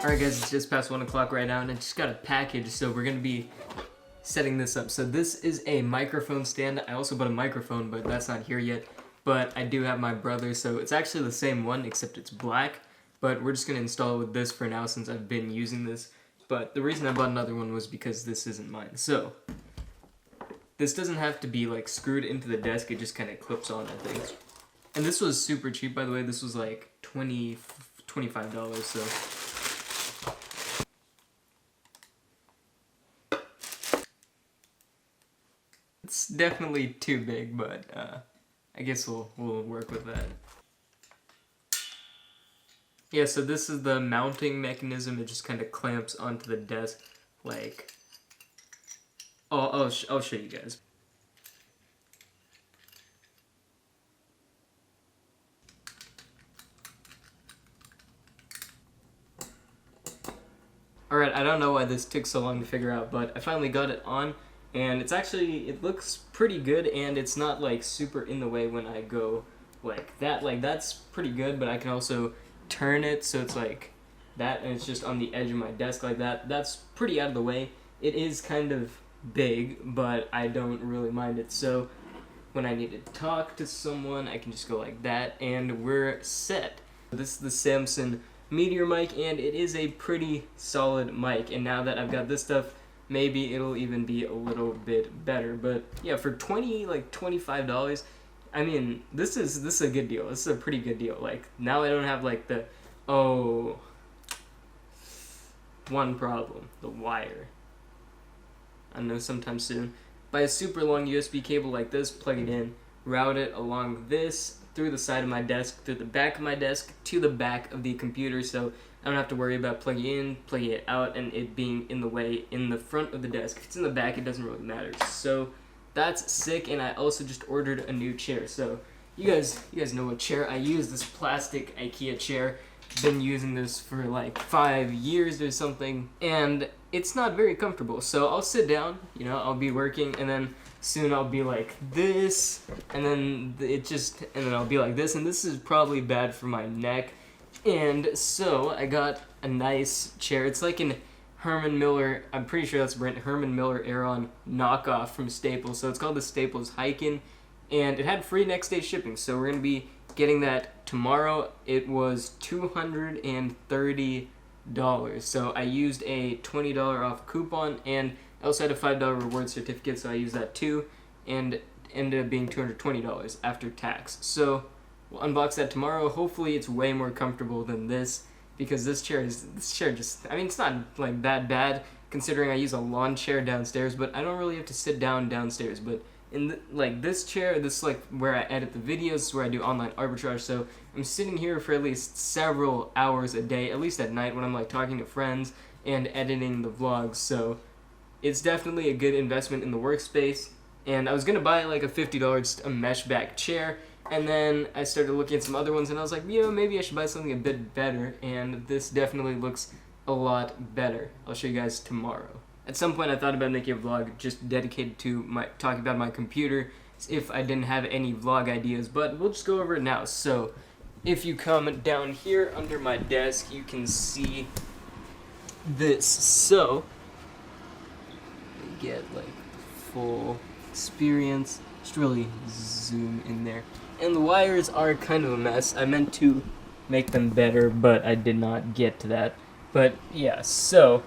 Alright guys, it's just past 1 o'clock right now and I just got a package, so we're gonna be setting this up. So this is a microphone stand. I also bought a microphone, but that's not here yet. But I do have my brother, so it's actually the same one except it's black. But we're just gonna install it with this for now since I've been using this. But the reason I bought another one was because this isn't mine. So this doesn't have to be like screwed into the desk, it just kind of clips on, I think. And this was super cheap, by the way. This was like $25, so. It's definitely too big, but I guess we'll work with that. Yeah, so this is the mounting mechanism. It just kind of clamps onto the desk, like. I'll show you guys. Alright, I don't know why this took so long to figure out, but I finally got it on. And it's actually, it looks pretty good, and it's not like super in the way when I go like that. Like that's pretty good, but I can also turn it so it's like that, and it's just on the edge of my desk like that. That's pretty out of the way. It is kind of big, but I don't really mind it. So when I need to talk to someone, I can just go like that, and we're set. This is the Samson Meteor Mic, and it is a pretty solid mic. And now that I've got this stuff, maybe it'll even be a little bit better. But yeah, for $25, I mean, this is a good deal. This is a pretty good deal. Like now I don't have like the one problem, the wire. I know sometime soon. Buy a super long USB cable like this, plug it in, route it along this, through the side of my desk, through the back of my desk, to the back of the computer, so I don't have to worry about plugging it in, plugging it out, and it being in the way in the front of the desk. If it's in the back, it doesn't really matter. So that's sick, and I also just ordered a new chair. So you guys know what chair I use. This plastic IKEA chair. Been using this for like 5 years or something, and it's not very comfortable. So I'll sit down, you know, I'll be working, and then soon I'll be like this, and then I'll be like this, and this is probably bad for my neck. And so I got a nice chair. It's like an Herman Miller, I'm pretty sure that's brand Herman Miller Aeron knockoff from Staples. So it's called the Staples Hyken, and it had free next day shipping. So we're gonna be getting that tomorrow. It was $230. So I used a $20 off coupon, and I also had a $5 reward certificate, so I used that too, and it ended up being $220 after tax. So we'll unbox that tomorrow. Hopefully it's way more comfortable than this, because this chair just, I mean, it's not like that bad considering I use a lawn chair downstairs, but I don't really have to sit down downstairs. But in like this chair, this is like where I edit the videos, where I do online arbitrage, so I'm sitting here for at least several hours a day, at least at night when I'm like talking to friends and editing the vlogs. So it's definitely a good investment in the workspace. And I was gonna buy like a $50 a mesh back chair, and then I started looking at some other ones, and I was like, you know, maybe I should buy something a bit better, and this definitely looks a lot better. I'll show you guys tomorrow. At some point I thought about making a vlog just dedicated to talking about my computer if I didn't have any vlog ideas, but we'll just go over it now. So if you come down here under my desk, you can see this. So you get like the full experience. Just really zoom in there. And the wires are kind of a mess. I meant to make them better, but I did not get to that. But yeah, so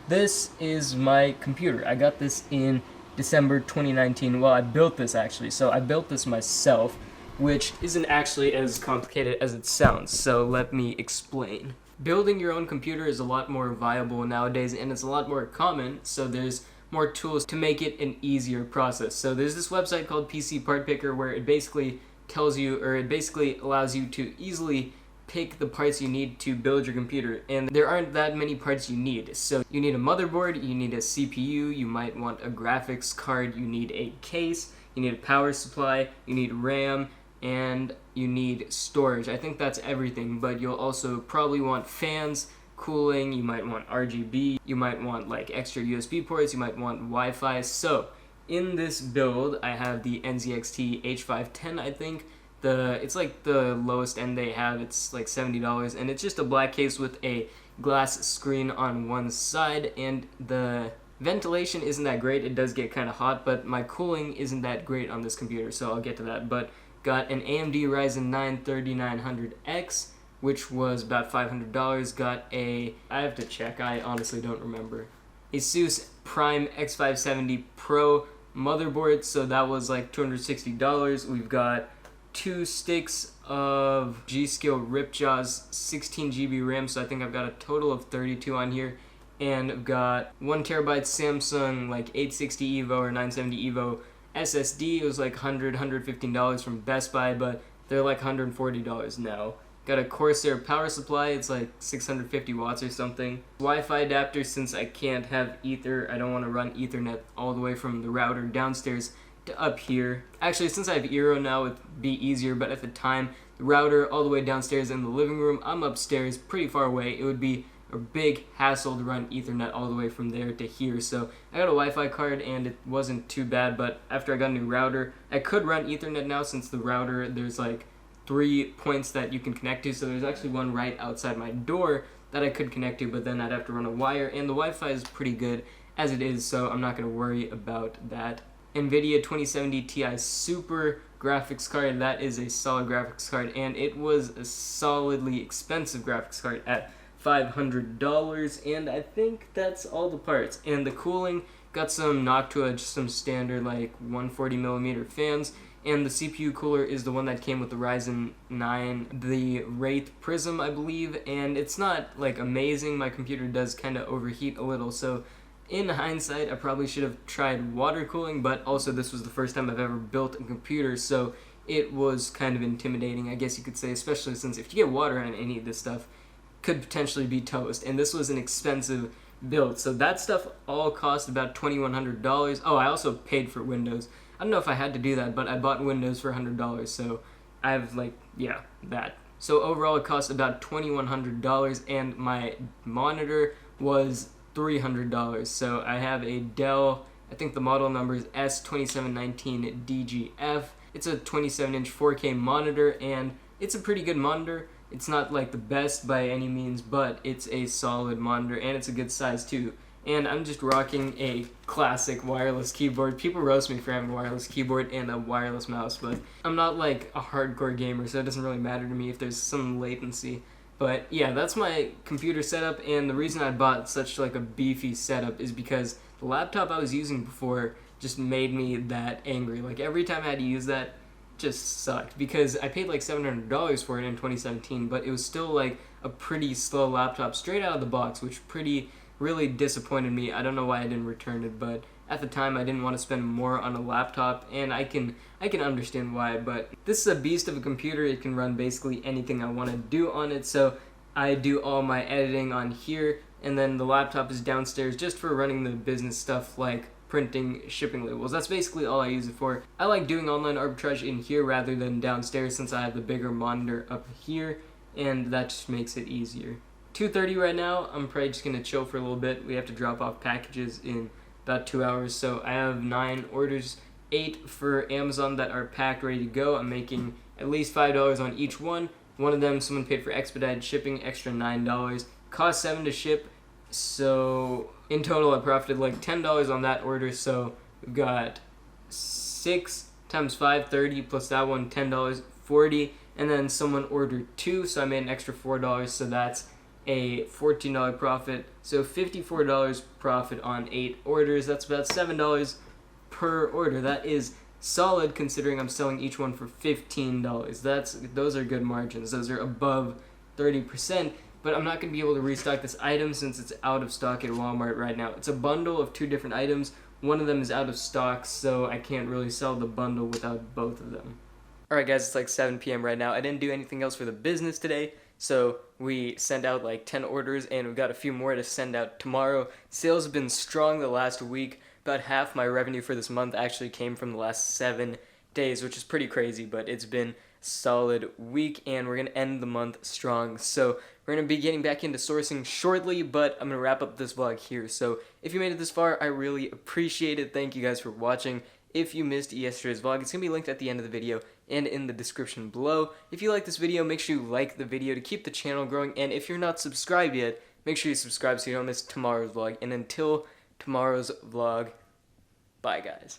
this is my computer. I got this in December 2019. Well, I built this actually. So I built this myself, which isn't actually as complicated as it sounds. So let me explain. Building your own computer is a lot more viable nowadays, and it's a lot more common. So there's more tools to make it an easier process. So there's this website called PC Part Picker, where it basically tells you, or it basically allows you to easily pick the parts you need to build your computer, and there aren't that many parts you need. So you need a motherboard, you need a CPU, you might want a graphics card, you need a case, you need a power supply, you need RAM, and you need storage. I think that's everything, but you'll also probably want fans, cooling, you might want RGB, you might want like extra USB ports, you might want Wi-Fi. So in this build I have the Nzxt H510, I think. It's like the lowest end they have. It's like $70, and it's just a black case with a glass screen on one side, and the ventilation isn't that great. It does get kind of hot, but my cooling isn't that great on this computer, so I'll get to that. But got an AMD Ryzen 9 3900X, which was about $500. Got a, I have to check, I honestly don't remember, Asus Prime X570-Pro motherboard, so that was like $260. We've got 2 sticks of G-Skill Ripjaws 16GB RAM, so I think I've got a total of 32 on here. And I've got 1TB Samsung like 860 EVO or 970 EVO SSD. It was like $115 from Best Buy, but they're like $140 now. Got a Corsair power supply. It's like 650 watts or something. Wi-Fi adapter, since I can't have Ether. I don't want to run Ethernet all the way from the router downstairs to up here. Actually, since I have Eero now, it'd be easier, but at the time, the router all the way downstairs in the living room. I'm upstairs, pretty far away. It would be a big hassle to run Ethernet all the way from there to here. So I got a Wi-Fi card and it wasn't too bad, but after I got a new router, I could run Ethernet now, since the router, there's like 3 points that you can connect to. So there's actually one right outside my door that I could connect to, but then I'd have to run a wire, and the Wi-Fi is pretty good as it is, so I'm not going to worry about that. Nvidia 2070 Ti Super graphics card. That is a solid graphics card, and it was a solidly expensive graphics card at $500, and I think that's all the parts. And the cooling, got some Noctua, just some standard like 140mm fans, and the CPU cooler is the one that came with the Ryzen 9, the Wraith Prism, I believe, and it's not like amazing. My computer does kind of overheat a little, so in hindsight, I probably should have tried water cooling, but also this was the first time I've ever built a computer, so it was kind of intimidating, I guess you could say, especially since if you get water on any of this stuff, could potentially be toast, and this was an expensive build. So that stuff all cost about $2,100. Oh, I also paid for Windows. I don't know if I had to do that, but I bought Windows for $100, so I have like, yeah, that. So overall it cost about $2,100, and my monitor was $300. So I have a Dell, I think the model number is S2719DGF. It's a 27-inch 4K monitor, and it's a pretty good monitor. It's not like the best by any means, but it's a solid monitor, and it's a good size too. And I'm just rocking a classic wireless keyboard. People roast me for having a wireless keyboard and a wireless mouse, but I'm not like a hardcore gamer, so it doesn't really matter to me if there's some latency. But yeah, that's my computer setup, and the reason I bought such like a beefy setup is because the laptop I was using before just made me that angry. Like every time I had to use that, just sucked, because I paid like $700 for it in 2017, but it was still like a pretty slow laptop straight out of the box, which really disappointed me. I don't know why I didn't return it, but at the time I didn't want to spend more on a laptop, and I can understand why. But this is a beast of a computer. It can run basically anything I want to do on it, so I do all my editing on here, and then the laptop is downstairs just for running the business stuff like printing shipping labels. That's basically all I use it for. I like doing online arbitrage in here rather than downstairs, since I have the bigger monitor up here, and that just makes it easier. 2:30 right now. I'm probably just gonna chill for a little bit. We have to drop off packages in about 2 hours, so I have 9 orders, 8 for Amazon that are packed, ready to go. I'm making at least $5 on each one. One of them, someone paid for expedited shipping, extra $9. Cost $7 to ship, so in total I profited like $10 on that order. So we've got 6 times 5, 30, plus that one, $10, 40, and then someone ordered 2, so I made an extra $4, so that's a $14 profit. So $54 profit on 8 orders. That's about $7 per order. That is solid considering I'm selling each one for $15. Those are good margins. Those are above 30%, but I'm not going to be able to restock this item since it's out of stock at Walmart right now. It's a bundle of 2 different items. One of them is out of stock, so I can't really sell the bundle without both of them. Alright guys, it's like 7 p.m. right now. I didn't do anything else for the business today, so we sent out like 10 orders, and we've got a few more to send out tomorrow. Sales have been strong the last week. About half my revenue for this month actually came from the last 7 days, which is pretty crazy, but it's been a solid week, and we're going to end the month strong. So we're going to be getting back into sourcing shortly, but I'm going to wrap up this vlog here. So if you made it this far, I really appreciate it. Thank you guys for watching. If you missed yesterday's vlog, it's going to be linked at the end of the video and in the description below. If you like this video, make sure you like the video to keep the channel growing, and if you're not subscribed yet, Make sure you subscribe so you don't miss tomorrow's vlog. And until tomorrow's vlog, bye guys.